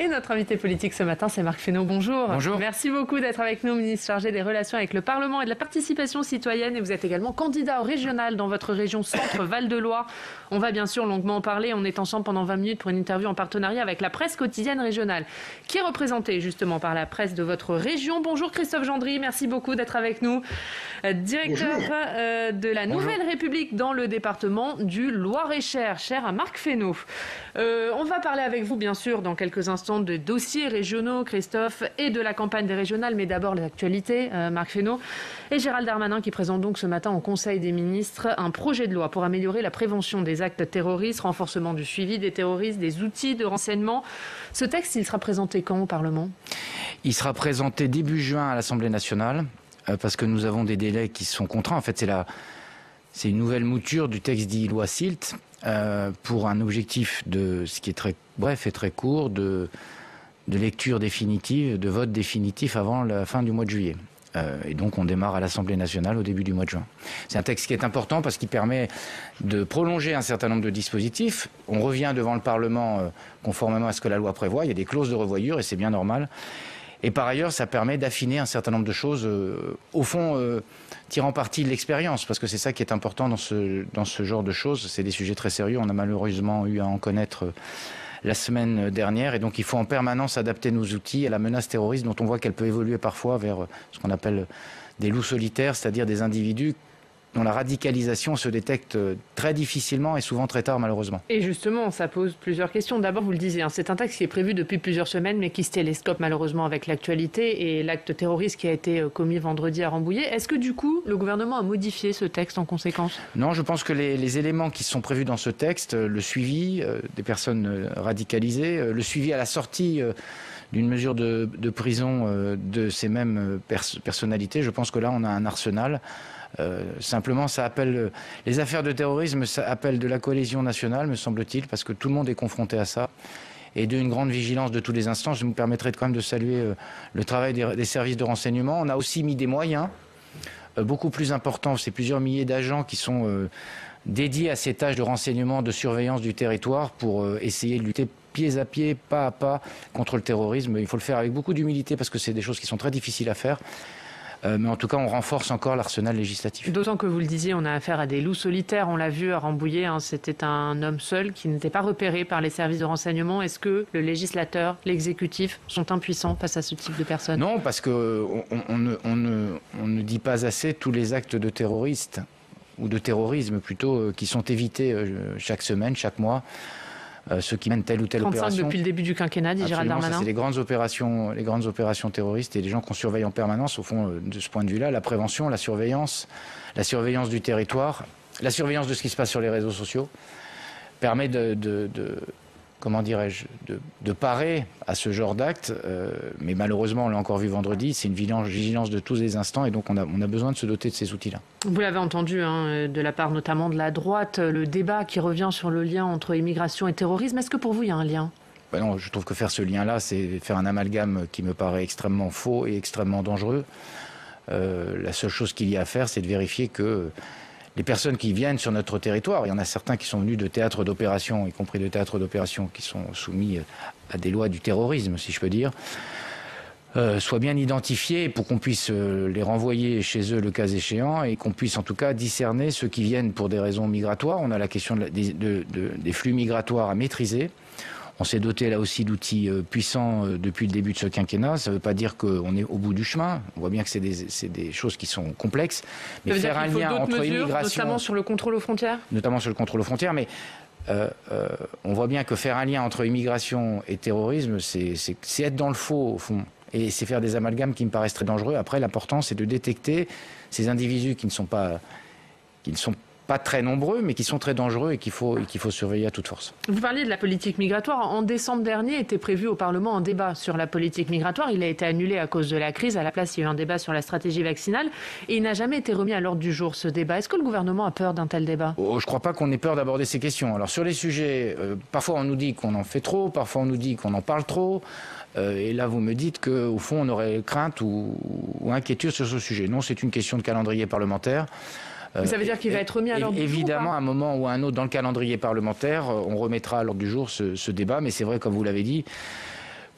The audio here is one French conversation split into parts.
Et notre invité politique ce matin, c'est Marc Fesneau. Bonjour. Bonjour. Merci beaucoup d'être avec nous, ministre chargé des relations avec le Parlement et de la participation citoyenne. Et vous êtes également candidat au régional dans votre région Centre Val-de-Loire. On va bien sûr longuement en parler. On est ensemble pendant 20 minutes pour une interview en partenariat avec la presse quotidienne régionale, qui est représentée justement par la presse de votre région. Bonjour Christophe Gendry, merci beaucoup d'être avec nous. Directeur de la Nouvelle République dans le département du Loir-et-Cher, cher à Marc Fesneau. On va parler avec vous, bien sûr, dans quelques instants de dossiers régionaux, Christophe, et de la campagne des régionales, mais d'abord l'actualité, Marc Fesneau. Et Gérald Darmanin qui présente donc ce matin au Conseil des ministres un projet de loi pour améliorer la prévention des actes terroristes, renforcement du suivi des terroristes, des outils de renseignement. Ce texte, il sera présenté quand au Parlement ? Il sera présenté début juin à l'Assemblée nationale, parce que nous avons des délais qui sont contraints. En fait, c'est une nouvelle mouture du texte dit loi SILT, pour un objectif de ce qui est très bref et très court, de lecture définitive, de vote définitif avant la fin du mois de juillet. Et donc on démarre à l'Assemblée nationale au début du mois de juin. C'est un texte qui est important parce qu'il permet de prolonger un certain nombre de dispositifs. On revient devant le Parlement conformément à ce que la loi prévoit. Il y a des clauses de revoyure et c'est bien normal. Et par ailleurs, ça permet d'affiner un certain nombre de choses, au fond, tirant parti de l'expérience, parce que c'est ça qui est important dans ce genre de choses. C'est des sujets très sérieux. On a malheureusement eu à en connaître la semaine dernière, et donc il faut en permanence adapter nos outils à la menace terroriste, dont on voit qu'elle peut évoluer parfois vers ce qu'on appelle des loups solitaires, c'est-à-dire des individus dont la radicalisation se détecte très difficilement et souvent très tard, malheureusement. Et justement, ça pose plusieurs questions. D'abord, vous le disiez, c'est un texte qui est prévu depuis plusieurs semaines, mais qui se télescope malheureusement avec l'actualité et l'acte terroriste qui a été commis vendredi à Rambouillet. Est-ce que du coup, le gouvernement a modifié ce texte en conséquence ? Non, je pense que les éléments qui sont prévus dans ce texte, le suivi des personnes radicalisées, le suivi à la sortie d'une mesure de prison de ces mêmes personnalités, je pense que là, on a un arsenal. Simplement, ça appelle les affaires de terrorisme, ça appelle de la cohésion nationale, me semble-t-il, parce que tout le monde est confronté à ça, et d'une grande vigilance de tous les instants. Je me permettrai quand même de saluer le travail des services de renseignement. On a aussi mis des moyens beaucoup plus importants. C'est plusieurs milliers d'agents qui sont dédiés à ces tâches de renseignement, de surveillance du territoire pour essayer de lutter pied à pied, pas à pas, contre le terrorisme. Il faut le faire avec beaucoup d'humilité parce que c'est des choses qui sont très difficiles à faire. Mais en tout cas, on renforce encore l'arsenal législatif. D'autant que vous le disiez, on a affaire à des loups solitaires. On l'a vu à Rambouillet, c'était un homme seul qui n'était pas repéré par les services de renseignement. Est-ce que le législateur, l'exécutif sont impuissants face à ce type de personnes ? Non, parce qu'on ne dit pas assez tous les actes de terroristes, ou de terrorisme plutôt, qui sont évités chaque semaine, chaque mois. Ceux qui mènent telle ou telle 35 opération. depuis le début du quinquennat, dit Gérald Darmanin. C'est les grandes opérations terroristes et les gens qu'on surveille en permanence. Au fond, de ce point de vue-là, la prévention, la surveillance du territoire, la surveillance de ce qui se passe sur les réseaux sociaux permet de parer à ce genre d'actes. Mais malheureusement, on l'a encore vu vendredi, c'est une vigilance de tous les instants et donc on a besoin de se doter de ces outils-là. Vous l'avez entendu, de la part notamment de la droite, le débat qui revient sur le lien entre immigration et terrorisme. Est-ce que pour vous, il y a un lien ? Non, je trouve que faire ce lien-là, c'est faire un amalgame qui me paraît extrêmement faux et extrêmement dangereux. La seule chose qu'il y a à faire, c'est de vérifier que les personnes qui viennent sur notre territoire, il y en a certains qui sont venus de théâtres d'opération, y compris de théâtres d'opération qui sont soumis à des lois du terrorisme, si je peux dire, soient bien identifiés pour qu'on puisse les renvoyer chez eux le cas échéant et qu'on puisse en tout cas discerner ceux qui viennent pour des raisons migratoires. On a la question des flux migratoires à maîtriser. On s'est doté là aussi d'outils puissants depuis le début de ce quinquennat. Ça ne veut pas dire qu'on est au bout du chemin. On voit bien que c'est des choses qui sont complexes. Mais faire un lien entre immigration, notamment sur le contrôle aux frontières. Notamment sur le contrôle aux frontières, mais on voit bien que faire un lien entre immigration et terrorisme, c'est être dans le faux au fond. Et c'est faire des amalgames qui me paraissent très dangereux. Après, l'important, c'est de détecter ces individus qui ne sont pas très nombreux, mais qui sont très dangereux et qu'il faut surveiller à toute force. Vous parliez de la politique migratoire. En décembre dernier était prévu au Parlement un débat sur la politique migratoire. Il a été annulé à cause de la crise. À la place, il y a eu un débat sur la stratégie vaccinale. Et il n'a jamais été remis à l'ordre du jour, ce débat. Est-ce que le gouvernement a peur d'un tel débat ? Je ne crois pas qu'on ait peur d'aborder ces questions. Alors sur les sujets, parfois on nous dit qu'on en fait trop, parfois on nous dit qu'on en parle trop. Et là, vous me dites qu'au fond, on aurait crainte ou inquiétude sur ce sujet. Non, c'est une question de calendrier parlementaire. Ça veut dire qu'il va être remis à l'ordre du jour ? Évidemment, à un moment ou à un autre, dans le calendrier parlementaire, on remettra à l'ordre du jour ce débat. Mais c'est vrai, comme vous l'avez dit,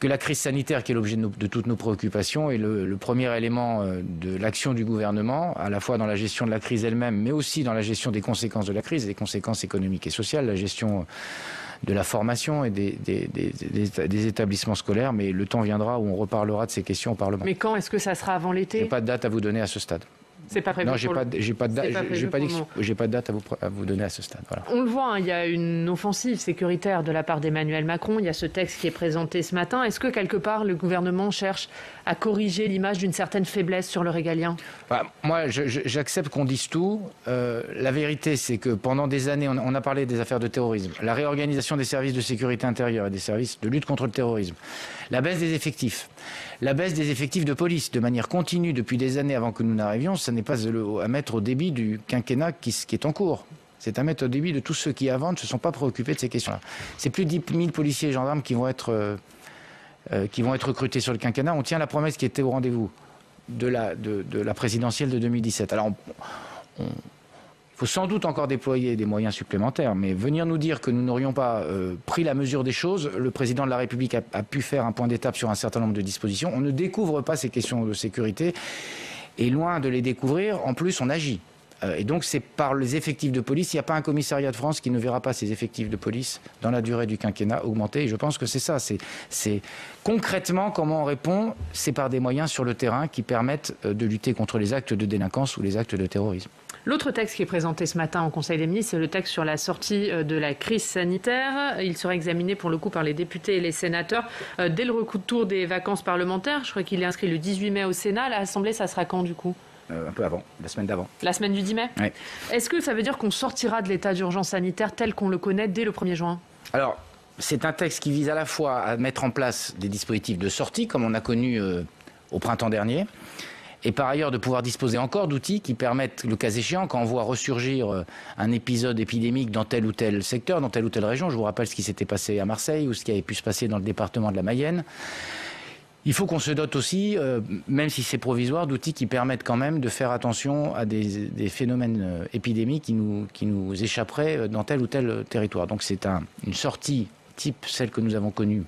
que la crise sanitaire, qui est l'objet de toutes nos préoccupations, est le premier élément de l'action du gouvernement, à la fois dans la gestion de la crise elle-même, mais aussi dans la gestion des conséquences de la crise, des conséquences économiques et sociales, la gestion de la formation et des établissements scolaires. Mais le temps viendra où on reparlera de ces questions au Parlement. Mais quand est-ce que ça sera avant l'été ? Je n'ai pas de date à vous donner à ce stade. C'est pas prévu. Non, j'ai pas de date à vous donner à ce stade. Voilà. On le voit, il y a une offensive sécuritaire de la part d'Emmanuel Macron. Il y a ce texte qui est présenté ce matin. Est-ce que quelque part le gouvernement cherche à corriger l'image d'une certaine faiblesse sur le régalien ? Moi, j'accepte qu'on dise tout. La vérité, c'est que pendant des années, on a parlé des affaires de terrorisme, la réorganisation des services de sécurité intérieure et des services de lutte contre le terrorisme, la baisse des effectifs de police de manière continue depuis des années avant que nous n'arrivions. Ça n'est pas à mettre au débit du quinquennat qui est en cours. C'est à mettre au débit de tous ceux qui, avant, ne se sont pas préoccupés de ces questions-là. C'est plus de 10 000 policiers et gendarmes qui vont être recrutés sur le quinquennat. On tient la promesse qui était au rendez-vous de la présidentielle de 2017. Alors, il faut sans doute encore déployer des moyens supplémentaires, mais venir nous dire que nous n'aurions pas pris la mesure des choses, le président de la République a pu faire un point d'étape sur un certain nombre de dispositions. On ne découvre pas ces questions de sécurité. Et loin de les découvrir, en plus, on agit. Et donc, c'est par les effectifs de police. Il n'y a pas un commissariat de France qui ne verra pas ses effectifs de police dans la durée du quinquennat augmenter. Et je pense que c'est ça. C'est concrètement comment on répond. C'est par des moyens sur le terrain qui permettent de lutter contre les actes de délinquance ou les actes de terrorisme. L'autre texte qui est présenté ce matin en Conseil des ministres, c'est le texte sur la sortie de la crise sanitaire. Il sera examiné pour le coup par les députés et les sénateurs dès le retour des vacances parlementaires. Je crois qu'il est inscrit le 18 mai au Sénat. L'Assemblée, ça sera quand du coup ? Un peu avant, la semaine d'avant. La semaine du 10 mai ? Oui. Est-ce que ça veut dire qu'on sortira de l'état d'urgence sanitaire tel qu'on le connaît dès le 1er juin ? Alors, c'est un texte qui vise à la fois à mettre en place des dispositifs de sortie, comme on a connu au printemps dernier, et par ailleurs de pouvoir disposer encore d'outils qui permettent, le cas échéant, quand on voit ressurgir un épisode épidémique dans tel ou tel secteur, dans telle ou telle région, je vous rappelle ce qui s'était passé à Marseille ou ce qui avait pu se passer dans le département de la Mayenne, il faut qu'on se dote aussi, même si c'est provisoire, d'outils qui permettent quand même de faire attention à des phénomènes épidémiques qui nous échapperaient dans tel ou tel territoire. Donc c'est une sortie type celle que nous avons connue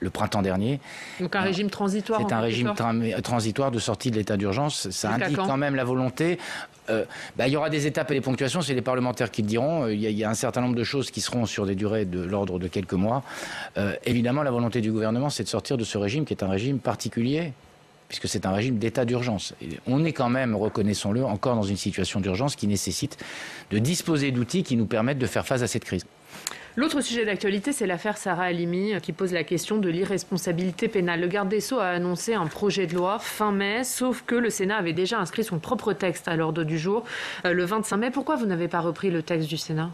le printemps dernier. Donc un régime transitoire. C'est un régime transitoire de sortie de l'état d'urgence. Ça indique quand même la volonté. Il y aura des étapes et des ponctuations, c'est les parlementaires qui le diront. Il y a un certain nombre de choses qui seront sur des durées de l'ordre de quelques mois. Évidemment, la volonté du gouvernement, c'est de sortir de ce régime qui est un régime particulier, puisque c'est un régime d'état d'urgence. Et on est quand même, reconnaissons-le, encore dans une situation d'urgence qui nécessite de disposer d'outils qui nous permettent de faire face à cette crise. L'autre sujet d'actualité, c'est l'affaire Sarah Halimi qui pose la question de l'irresponsabilité pénale. Le garde des Sceaux a annoncé un projet de loi fin mai, sauf que le Sénat avait déjà inscrit son propre texte à l'ordre du jour le 25 mai. Pourquoi vous n'avez pas repris le texte du Sénat ?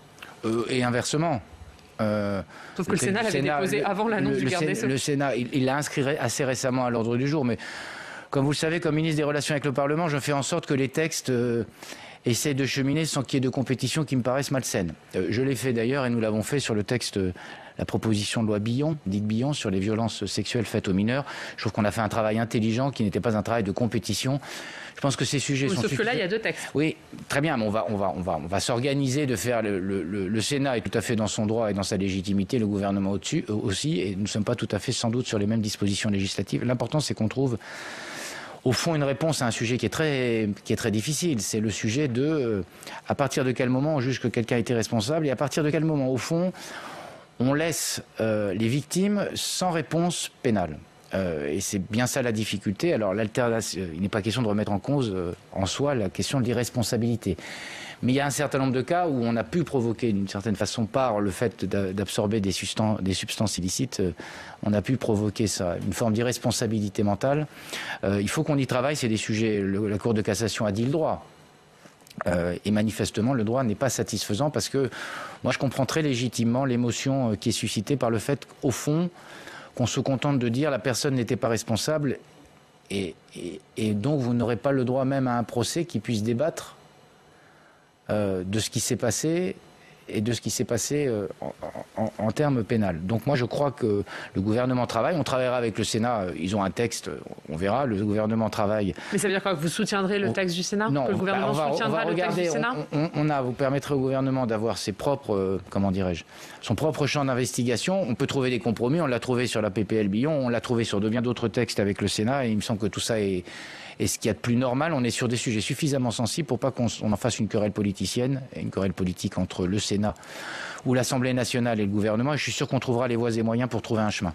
Et inversement. Sauf que le Sénat l'avait déposé avant l'annonce du garde des Sceaux. Le Sénat, il l'a inscrit assez récemment à l'ordre du jour, mais comme vous le savez, comme ministre des Relations avec le Parlement, je fais en sorte que les textes essaie de cheminer sans qu'il y ait de compétition qui me paraisse malsaine. Je l'ai fait d'ailleurs, et nous l'avons fait sur le texte, la proposition de loi Billon, dite Billon, sur les violences sexuelles faites aux mineurs. Je trouve qu'on a fait un travail intelligent qui n'était pas un travail de compétition. Je pense que ces sujets sont... Sauf que là, il y a deux textes. Oui, très bien, mais on va s'organiser de faire... Le Sénat est tout à fait dans son droit et dans sa légitimité, le gouvernement au-dessus aussi, et nous ne sommes pas tout à fait sans doute sur les mêmes dispositions législatives. L'important, c'est qu'on trouve... Au fond, une réponse à un sujet qui est très difficile. C'est le sujet de à partir de quel moment on juge que quelqu'un a été responsable et à partir de quel moment, au fond, on laisse les victimes sans réponse pénale. Et c'est bien ça la difficulté. Alors, l'alternative, il n'est pas question de remettre en cause en soi la question de l'irresponsabilité. Mais il y a un certain nombre de cas où on a pu provoquer d'une certaine façon par le fait d'absorber des substances illicites, on a pu provoquer ça, une forme d'irresponsabilité mentale. Il faut qu'on y travaille, c'est des sujets, la Cour de cassation a dit le droit. Et manifestement, le droit n'est pas satisfaisant parce que moi je comprends très légitimement l'émotion qui est suscitée par le fait qu'au fond, qu'on se contente de dire la personne n'était pas responsable et donc vous n'aurez pas le droit même à un procès qui puisse débattre de ce qui s'est passé et de ce qui s'est passé en termes pénals. Donc moi je crois que le gouvernement travaille, on travaillera avec le Sénat, ils ont un texte, on verra, le gouvernement travaille. Mais ça veut dire quoi, que vous soutiendrez le texte du Sénat? Non, que le gouvernement soutiendra le texte du Sénat? Vous permettrez au gouvernement d'avoir ses propres, son propre champ d'investigation. On peut trouver des compromis, on l'a trouvé sur la PPL Billon, on l'a trouvé sur bien d'autres textes avec le Sénat, et il me semble que tout ça est ce qu'il y a de plus normal. On est sur des sujets suffisamment sensibles pour pas qu'on en fasse une querelle politicienne, une querelle politique entre le Sénat ou l'Assemblée nationale et le gouvernement. Et je suis sûr qu'on trouvera les voies et moyens pour trouver un chemin.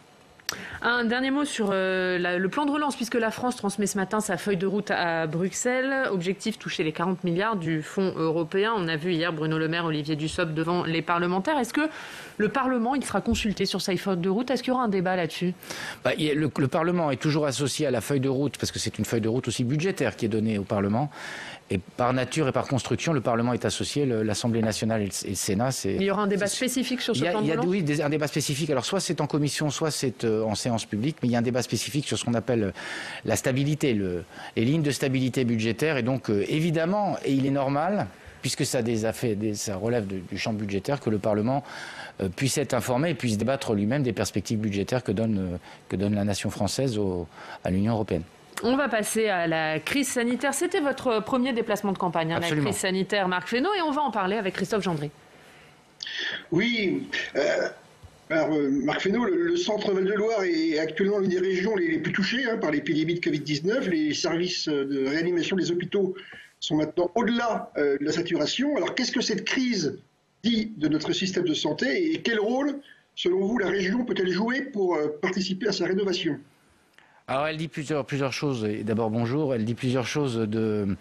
Un dernier mot sur le plan de relance, puisque la France transmet ce matin sa feuille de route à Bruxelles. Objectif, toucher les 40 milliards du fonds européen. On a vu hier Bruno Le Maire, Olivier Dussopt devant les parlementaires. Est-ce que le Parlement il sera consulté sur sa feuille de route? Est-ce qu'il y aura un débat là-dessus? Le Parlement est toujours associé à la feuille de route, parce que c'est une feuille de route aussi budgétaire qui est donnée au Parlement. Et par nature et par construction, le Parlement est associé, l'Assemblée nationale et le Sénat. Il y aura un débat spécifique sur ce plan de relance? Oui, un débat spécifique. Alors soit c'est en commission, soit c'est en séance publique, mais il y a un débat spécifique sur ce qu'on appelle la stabilité, les lignes de stabilité budgétaire. Et donc évidemment, et il est normal, puisque ça relève du champ budgétaire, que le Parlement puisse être informé et puisse débattre lui-même des perspectives budgétaires que donne la nation française à l'Union européenne. On va passer à la crise sanitaire. C'était votre premier déplacement de campagne, la crise sanitaire, Marc Fesneau, et on va en parler avec Christophe Gendry. Oui, alors Marc Fesneau, le centre Val-de-Loire est actuellement l'une des régions les plus touchées par l'épidémie de Covid-19. Les services de réanimation des hôpitaux sont maintenant au-delà de la saturation. Alors qu'est-ce que cette crise dit de notre système de santé et quel rôle, selon vous, la région peut-elle jouer pour participer à sa rénovation ? Alors elle dit plusieurs choses. Et d'abord bonjour. Elle dit plusieurs choses de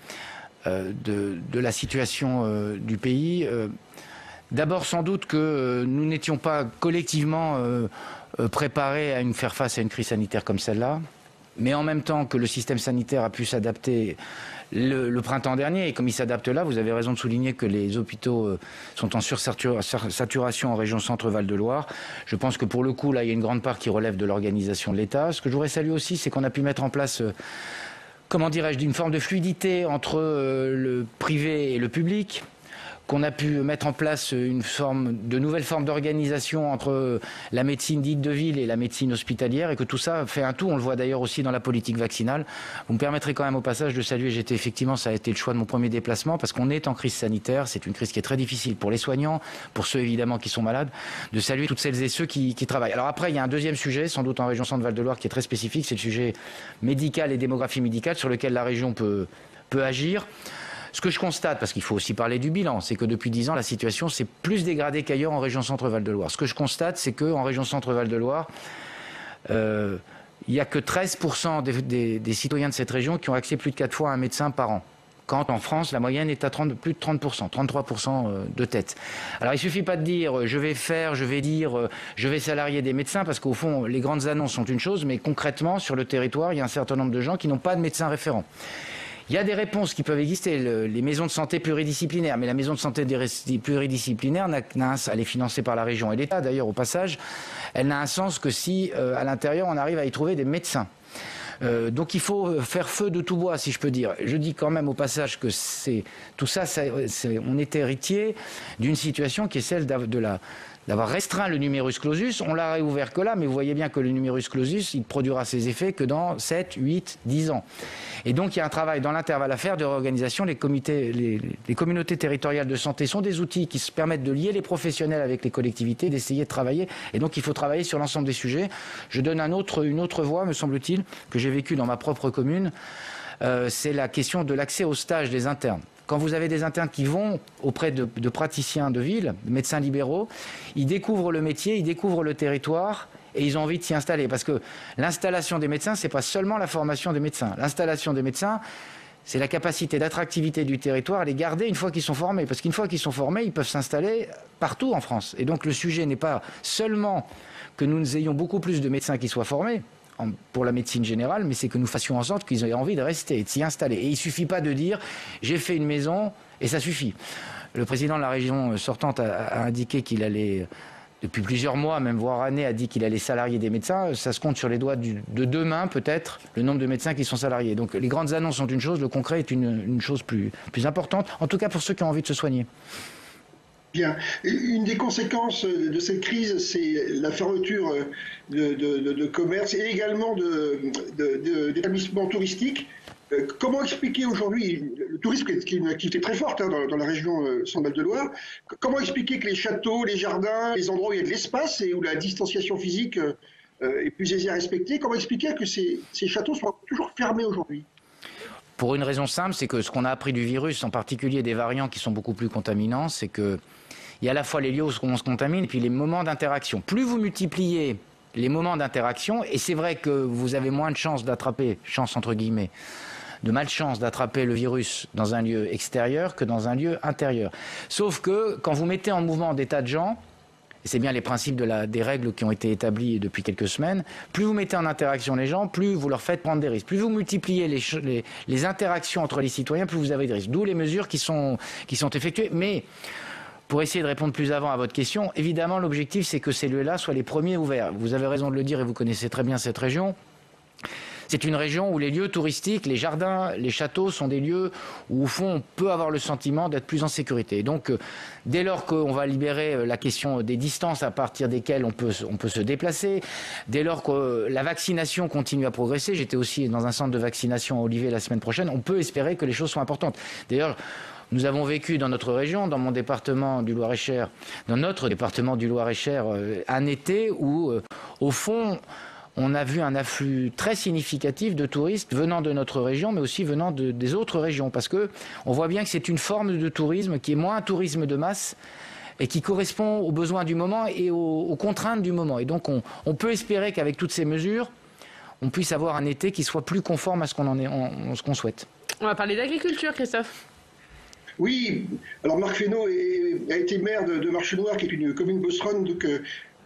la situation du pays. D'abord sans doute que nous n'étions pas collectivement préparés à faire face à une crise sanitaire comme celle-là. Mais en même temps que le système sanitaire a pu s'adapter le printemps dernier, et comme il s'adapte là, vous avez raison de souligner que les hôpitaux sont en sursaturation en région Centre-Val de Loire. Je pense que pour le coup, là, il y a une grande part qui relève de l'organisation de l'État. Ce que je voudrais saluer aussi, c'est qu'on a pu mettre en place, une forme de fluidité entre le privé et le public, qu'on a pu mettre en place de nouvelles formes d'organisation entre la médecine dite de ville et la médecine hospitalière, et que tout ça fait un tout. On le voit d'ailleurs aussi dans la politique vaccinale. Vous me permettrez quand même au passage de saluer, ça a été le choix de mon premier déplacement, parce qu'on est en crise sanitaire, c'est une crise qui est très difficile pour les soignants, pour ceux évidemment qui sont malades, de saluer toutes celles et ceux qui travaillent. Alors après, il y a un deuxième sujet, sans doute en région Centre-Val de Loire, qui est très spécifique, c'est le sujet médical et démographie médicale, sur lequel la région peut agir. Ce que je constate, parce qu'il faut aussi parler du bilan, c'est que depuis 10 ans, la situation s'est plus dégradée qu'ailleurs en région Centre-Val de Loire. Ce que je constate, c'est qu'en région Centre-Val de Loire, il n'y a que 13% des citoyens de cette région qui ont accès plus de 4 fois à un médecin par an. Quand en France, la moyenne est à plus de 30%, 33% de tête. Alors il ne suffit pas de dire je vais salarier des médecins, parce qu'au fond, les grandes annonces sont une chose, mais concrètement, sur le territoire, il y a un certain nombre de gens qui n'ont pas de médecin référent. Il y a des réponses qui peuvent exister, les maisons de santé pluridisciplinaires, mais la maison de santé pluridisciplinaire, elle est financée par la région et l'État d'ailleurs au passage, elle n'a un sens que si à l'intérieur on arrive à y trouver des médecins. Donc il faut faire feu de tout bois, si je peux dire. Je dis quand même au passage que on est héritier d'une situation qui est celle d'avoir restreint le numerus clausus. On l'a réouvert que là, mais vous voyez bien que le numerus clausus, il produira ses effets que dans 7, 8, 10 ans. Et donc il y a un travail dans l'intervalle à faire de réorganisation. Les communautés territoriales de santé sont des outils qui se permettent de lier les professionnels avec les collectivités, d'essayer de travailler. Et donc il faut travailler sur l'ensemble des sujets. Je donne une autre voie, me semble-t-il, que j'ai vécue dans ma propre commune. C'est la question de l'accès au stage des internes. Quand vous avez des internes qui vont auprès de praticiens de ville, de médecins libéraux, ils découvrent le métier, ils découvrent le territoire et ils ont envie de s'y installer. Parce que l'installation des médecins, ce n'est pas seulement la formation des médecins. L'installation des médecins, c'est la capacité d'attractivité du territoire à les garder une fois qu'ils sont formés. Parce qu'une fois qu'ils sont formés, ils peuvent s'installer partout en France. Et donc le sujet n'est pas seulement que nous ayons beaucoup plus de médecins qui soient formés pour la médecine générale, mais c'est que nous fassions en sorte qu'ils aient envie de rester et de s'y installer. Et il ne suffit pas de dire « j'ai fait une maison » et ça suffit. Le président de la région sortante a indiqué qu'il allait, depuis plusieurs mois, même voire années, a dit qu'il allait salarier des médecins. Ça se compte sur les doigts de 2 mains, peut-être, le nombre de médecins qui sont salariés. Donc les grandes annonces sont une chose, le concret est une chose plus importante, en tout cas pour ceux qui ont envie de se soigner. Bien. Une des conséquences de cette crise, c'est la fermeture de commerces et également d'établissements touristiques. Comment expliquer aujourd'hui, le tourisme qui est une activité très forte dans la région Centre-Val-de-Loire, comment expliquer que les châteaux, les jardins, les endroits où il y a de l'espace et où la distanciation physique est plus aisée à respecter, comment expliquer que ces châteaux sont toujours fermés aujourd'hui ? Pour une raison simple, c'est que ce qu'on a appris du virus, en particulier des variants qui sont beaucoup plus contaminants, c'est qu'il y a à la fois les lieux où on se contamine et puis les moments d'interaction. Plus vous multipliez les moments d'interaction, et c'est vrai que vous avez moins de chances d'attraper, chance entre guillemets, de malchance d'attraper le virus dans un lieu extérieur que dans un lieu intérieur. Sauf que quand vous mettez en mouvement des tas de gens, et c'est bien les principes des règles qui ont été établies depuis quelques semaines, plus vous mettez en interaction les gens, plus vous leur faites prendre des risques. Plus vous multipliez les interactions entre les citoyens, plus vous avez des risques. D'où les mesures qui sont effectuées. Mais pour essayer de répondre plus avant à votre question, évidemment l'objectif c'est que ces lieux-là soient les premiers ouverts. Vous avez raison de le dire et vous connaissez très bien cette région. C'est une région où les lieux touristiques, les jardins, les châteaux sont des lieux où, au fond, on peut avoir le sentiment d'être plus en sécurité. Donc, dès lors qu'on va libérer la question des distances à partir desquelles on peut se déplacer, dès lors que la vaccination continue à progresser, j'étais aussi dans un centre de vaccination à Olivet la semaine prochaine, on peut espérer que les choses soient importantes. D'ailleurs, nous avons vécu dans notre région, dans mon département du Loir-et-Cher, dans notre département du Loir-et-Cher, un été où, au fond, on a vu un afflux très significatif de touristes venant de notre région, mais aussi venant des autres régions. Parce qu'on voit bien que c'est une forme de tourisme qui est moins un tourisme de masse et qui correspond aux besoins du moment et aux contraintes du moment. Et donc on peut espérer qu'avec toutes ces mesures, on puisse avoir un été qui soit plus conforme à ce qu'on souhaite. On va parler d'agriculture, Christophe. Oui, alors Marc Fesneau a été maire de Marchenoir, qui est une commune bosseronne, donc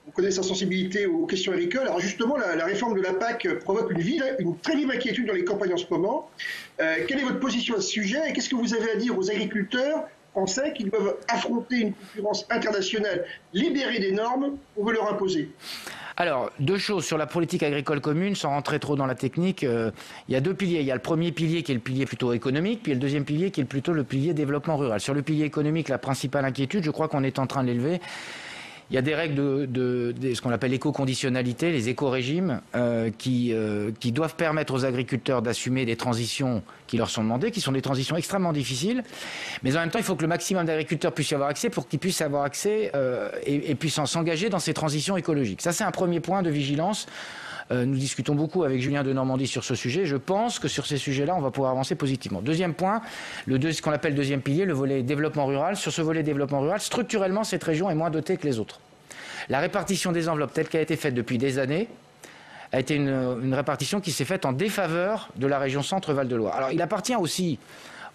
on connaît sa sensibilité aux questions agricoles. Alors justement, la réforme de la PAC provoque une très vive inquiétude dans les campagnes en ce moment. Quelle est votre position à ce sujet et qu'est-ce que vous avez à dire aux agriculteurs français qui doivent affronter une concurrence internationale libérée des normes qu'on veut leur imposer ? Alors, deux choses sur la politique agricole commune, sans rentrer trop dans la technique. Il y a deux piliers. Il y a le premier pilier qui est le pilier plutôt économique, puis le deuxième pilier qui est plutôt le pilier développement rural. Sur le pilier économique, la principale inquiétude, je crois qu'on est en train de l'élever. Il y a des règles de ce qu'on appelle l'éco-conditionnalité, les éco-régimes, qui doivent permettre aux agriculteurs d'assumer des transitions qui leur sont demandées, qui sont des transitions extrêmement difficiles. Mais en même temps, il faut que le maximum d'agriculteurs puissent y avoir accès pour qu'ils puissent avoir accès et puissent s'engager dans ces transitions écologiques. Ça, c'est un premier point de vigilance. Nous discutons beaucoup avec Julien de Normandie sur ce sujet. Je pense que sur ces sujets-là, on va pouvoir avancer positivement. Deuxième point, ce qu'on appelle deuxième pilier, le volet développement rural. Sur ce volet développement rural, structurellement, cette région est moins dotée que les autres. La répartition des enveloppes telle qu'elle a été faite depuis des années a été une répartition qui s'est faite en défaveur de la région Centre-Val-de-Loire. Alors, il appartient aussi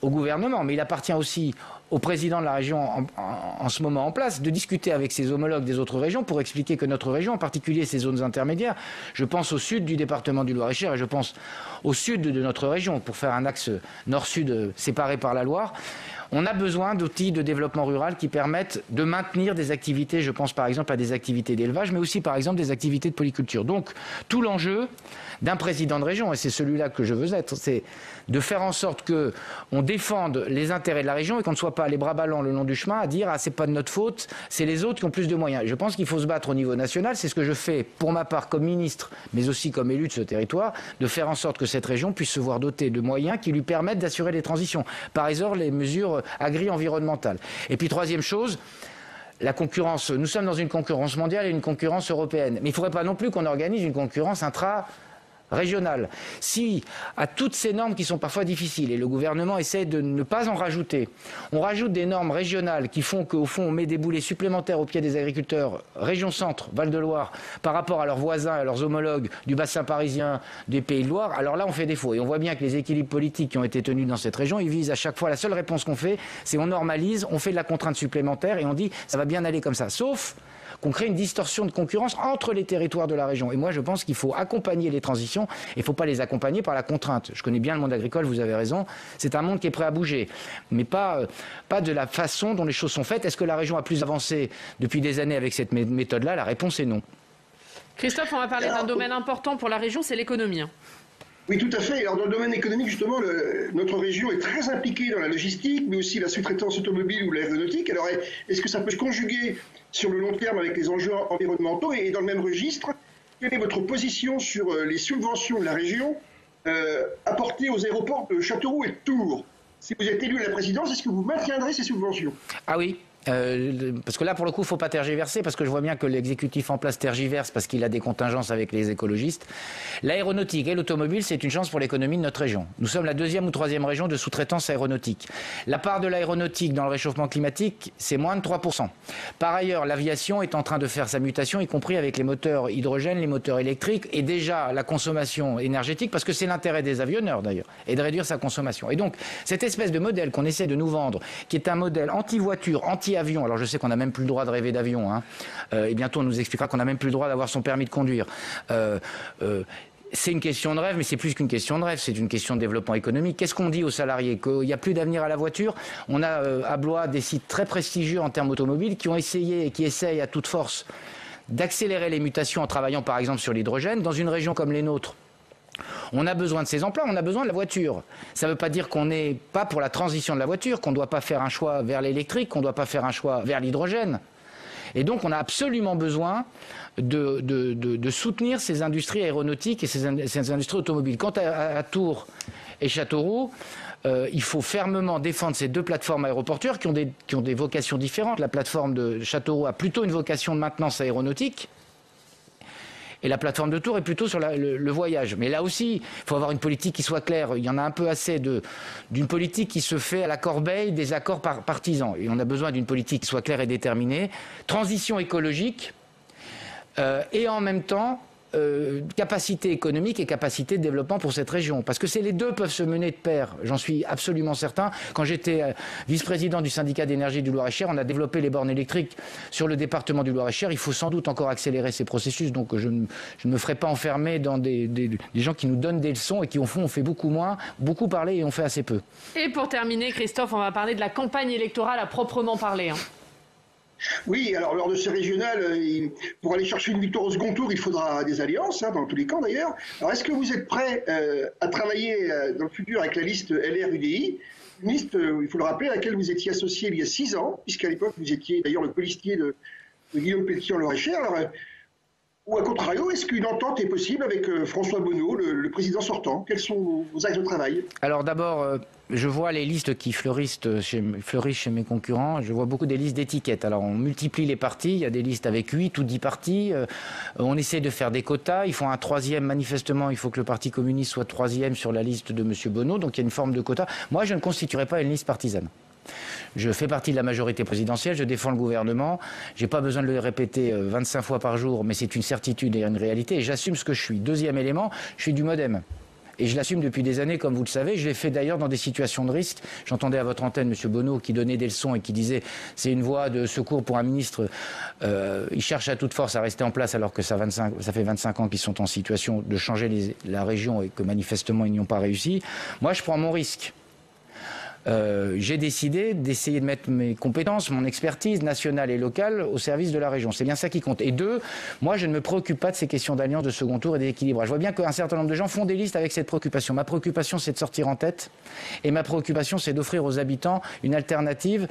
au gouvernement, mais il appartient aussi au président de la région en ce moment en place de discuter avec ses homologues des autres régions pour expliquer que notre région, en particulier ses zones intermédiaires, je pense au sud du département du Loir-et-Cher et je pense au sud de notre région pour faire un axe nord-sud séparé par la Loire, on a besoin d'outils de développement rural qui permettent de maintenir des activités, je pense par exemple à des activités d'élevage, mais aussi par exemple des activités de polyculture. Donc tout l'enjeu d'un président de région, et c'est celui-là que je veux être, c'est de faire en sorte qu'on défende les intérêts de la région et qu'on ne soit pas les bras ballants le long du chemin à dire « ah, c'est pas de notre faute, c'est les autres qui ont plus de moyens ». Je pense qu'il faut se battre au niveau national, c'est ce que je fais pour ma part comme ministre, mais aussi comme élu de ce territoire, de faire en sorte que cette région puisse se voir dotée de moyens qui lui permettent d'assurer les transitions. Par exemple, les mesures agri-environnementales. Et puis troisième chose, la concurrence. Nous sommes dans une concurrence mondiale et une concurrence européenne. Mais il ne faudrait pas non plus qu'on organise une concurrence régionale. Si, à toutes ces normes qui sont parfois difficiles, et le gouvernement essaie de ne pas en rajouter, on rajoute des normes régionales qui font qu'au fond, on met des boulets supplémentaires au pied des agriculteurs, région Centre, Val-de-Loire, par rapport à leurs voisins, à leurs homologues du bassin parisien, des Pays de Loire, alors là, on fait défaut. Et on voit bien que les équilibres politiques qui ont été tenus dans cette région, ils visent à chaque fois, la seule réponse qu'on fait, c'est on normalise, on fait de la contrainte supplémentaire et on dit, ça va bien aller comme ça. Sauf qu'on crée une distorsion de concurrence entre les territoires de la région. Et moi, je pense qu'il faut accompagner les transitions et il ne faut pas les accompagner par la contrainte. Je connais bien le monde agricole, vous avez raison. C'est un monde qui est prêt à bouger, mais pas de la façon dont les choses sont faites. Est-ce que la région a plus avancé depuis des années avec cette méthode-là ? La réponse est non. Christophe, on va parler d'un domaine important pour la région, c'est l'économie. Oui, tout à fait. Alors, dans le domaine économique, justement, notre région est très impliquée dans la logistique, mais aussi la sous-traitance automobile ou l'aéronautique. Alors, est-ce que ça peut se conjuguer sur le long terme avec les enjeux environnementaux? Et dans le même registre, quelle est votre position sur les subventions de la région apportées aux aéroports de Châteauroux et de Tours? Si vous êtes élu à la présidence, est-ce que vous maintiendrez ces subventions? Ah oui. Parce que là, pour le coup, il ne faut pas tergiverser, parce que je vois bien que l'exécutif en place tergiverse parce qu'il a des contingences avec les écologistes. L'aéronautique et l'automobile, c'est une chance pour l'économie de notre région. Nous sommes la 2e ou 3e région de sous-traitance aéronautique. La part de l'aéronautique dans le réchauffement climatique, c'est moins de 3%. Par ailleurs, l'aviation est en train de faire sa mutation, y compris avec les moteurs hydrogène, les moteurs électriques, et déjà la consommation énergétique, parce que c'est l'intérêt des avionneurs d'ailleurs, et de réduire sa consommation. Et donc, cette espèce de modèle qu'on essaie de nous vendre, qui est un modèle anti-voiture, anti-avion, alors je sais qu'on n'a même plus le droit de rêver d'avion, hein, et bientôt on nous expliquera qu'on n'a même plus le droit d'avoir son permis de conduire. C'est une question de rêve, mais c'est plus qu'une question de rêve, c'est une question de développement économique. Qu'est-ce qu'on dit aux salariés? Qu'il n'y a plus d'avenir à la voiture? On a à Blois des sites très prestigieux en termes automobiles qui ont essayé et qui essayent à toute force d'accélérer les mutations en travaillant par exemple sur l'hydrogène. Dans une région comme les nôtres, on a besoin de ces emplois, on a besoin de la voiture. Ça ne veut pas dire qu'on n'est pas pour la transition de la voiture, qu'on ne doit pas faire un choix vers l'électrique, qu'on ne doit pas faire un choix vers l'hydrogène. Et donc on a absolument besoin de soutenir ces industries aéronautiques et ces industries automobiles. Quant à Tours et Châteauroux, il faut fermement défendre ces deux plateformes aéroportuaires qui ont des vocations différentes. La plateforme de Châteauroux a plutôt une vocation de maintenance aéronautique. Et la plateforme de Tours est plutôt sur le voyage. Mais là aussi, il faut avoir une politique qui soit claire. Il y en a un peu assez d'une politique qui se fait à la corbeille des accords partisans. Et on a besoin d'une politique qui soit claire et déterminée. Transition écologique et en même temps capacité économique et capacité de développement pour cette région. Parce que les deux peuvent se mener de pair, j'en suis absolument certain. Quand j'étais vice-président du syndicat d'énergie du Loir-et-Cher, on a développé les bornes électriques sur le département du Loir-et-Cher. Il faut sans doute encore accélérer ces processus, donc je ne me ferai pas enfermer dans des gens qui nous donnent des leçons et qui, au fond, on fait beaucoup parler et on fait assez peu. Et pour terminer, Christophe, on va parler de la campagne électorale à proprement parler. Oui, alors lors de ces régionales, pour aller chercher une victoire au second tour, il faudra des alliances, dans tous les camps d'ailleurs. Alors est-ce que vous êtes prêt à travailler dans le futur avec la liste LR-UDI, une liste, il faut le rappeler, à laquelle vous étiez associé il y a 6 ans, puisqu'à l'époque vous étiez d'ailleurs le colistier de Guillaume Pelletier en Loir-et-Cher. Ou à contrario, est-ce qu'une entente est possible avec François Bonneau, le président sortant? Quels sont vos axes de travail? Alors d'abord, je vois les listes qui fleurissent chez mes concurrents. Je vois beaucoup des listes d'étiquettes. Alors on multiplie les partis. Il y a des listes avec 8 ou 10 partis. On essaie de faire des quotas. Il faut un troisième, manifestement. Il faut que le Parti communiste soit troisième sur la liste de M. Bonneau. Donc il y a une forme de quota. Moi, je ne constituerai pas une liste partisane. Je fais partie de la majorité présidentielle, je défends le gouvernement, je n'ai pas besoin de le répéter 25 fois par jour, mais c'est une certitude et une réalité, et j'assume ce que je suis. Deuxième élément, je suis du MoDem. Et je l'assume depuis des années, comme vous le savez. Je l'ai fait d'ailleurs dans des situations de risque. J'entendais à votre antenne M. Bonneau qui donnait des leçons et qui disait c'est une voie de secours pour un ministre. Il cherche à toute force à rester en place alors que ça fait 25 ans qu'ils sont en situation de changer la région et que manifestement ils n'y ont pas réussi. Moi, je prends mon risque. J'ai décidé d'essayer de mettre mes compétences, mon expertise nationale et locale au service de la région. C'est bien ça qui compte. Et deux, moi, je ne me préoccupe pas de ces questions d'alliance, de second tour et d'équilibrage. Je vois bien qu'un certain nombre de gens font des listes avec cette préoccupation. Ma préoccupation, c'est de sortir en tête. Et ma préoccupation, c'est d'offrir aux habitants une alternative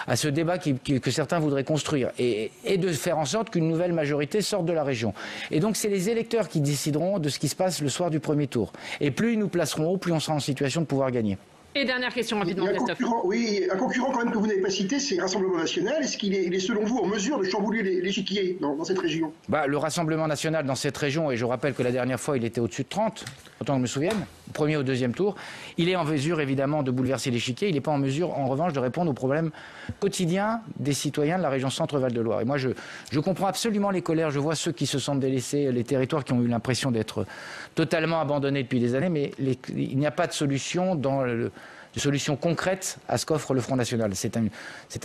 à ce débat que certains voudraient construire. Et de faire en sorte qu'une nouvelle majorité sorte de la région. Et donc, c'est les électeurs qui décideront de ce qui se passe le soir du premier tour. Et plus ils nous placeront haut, plus on sera en situation de pouvoir gagner. Et dernière question rapidement, Christophe. Un concurrent quand même que vous n'avez pas cité, c'est le Rassemblement National. Est-ce qu'il est selon vous en mesure de chambouler l'échiquier dans cette région? Le Rassemblement National dans cette région, et je rappelle que la dernière fois il était au-dessus de 30, autant que je me souvienne, au premier ou deuxième tour, il est en mesure évidemment de bouleverser l'échiquier, il n'est pas en mesure en revanche de répondre aux problèmes quotidiens des citoyens de la région Centre-Val de Loire. Et moi je comprends absolument les colères, je vois ceux qui se sentent délaissés, les territoires qui ont eu l'impression d'être totalement abandonnés depuis des années, mais il n'y a pas de solution de solution concrète à ce qu'offre le Front National. C'est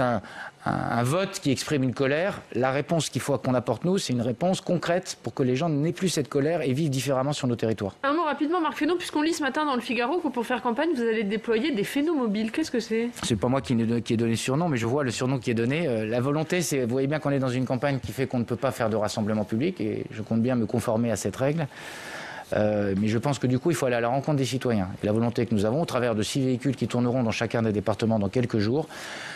un vote qui exprime une colère. La réponse qu'il faut qu'on apporte nous, c'est une réponse concrète pour que les gens n'aient plus cette colère et vivent différemment sur nos territoires. Un mot rapidement, Marc Fesneau, puisqu'on lit ce matin dans le Figaro que pour faire campagne, vous allez déployer des phénomobiles. Qu'est-ce que c'est? C'est pas moi qui ai donné le surnom, mais je vois le surnom qui est donné. La volonté, c'est, vous voyez bien qu'on est dans une campagne qui fait qu'on ne peut pas faire de rassemblement public, et je compte bien me conformer à cette règle. Mais je pense que du coup, il faut aller à la rencontre des citoyens. Et la volonté que nous avons, au travers de 6 véhicules qui tourneront dans chacun des départements dans quelques jours,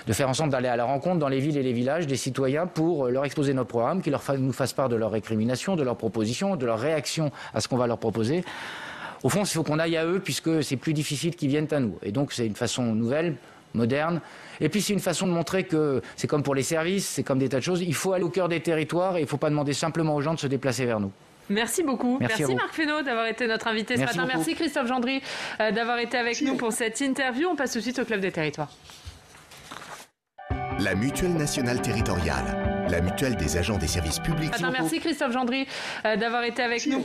de faire en sorte d'aller à la rencontre dans les villes et les villages des citoyens pour leur exposer notre programme, qu'ils nous fassent part de leurs récriminations, de leurs propositions, de leurs réactions à ce qu'on va leur proposer. Au fond, il faut qu'on aille à eux puisque c'est plus difficile qu'ils viennent à nous. Et donc, c'est une façon nouvelle, moderne. Et puis, c'est une façon de montrer que c'est comme pour les services, c'est comme des tas de choses. Il faut aller au cœur des territoires et il ne faut pas demander simplement aux gens de se déplacer vers nous. Merci beaucoup. Merci Marc Fesneau d'avoir été notre invité ce matin. Beaucoup. Merci Christophe Gendry d'avoir été avec nous pour cette interview. On passe tout de suite au Club des Territoires. La Mutuelle nationale territoriale, la mutuelle des agents des services publics. Merci Christophe Gendry d'avoir été avec nous pour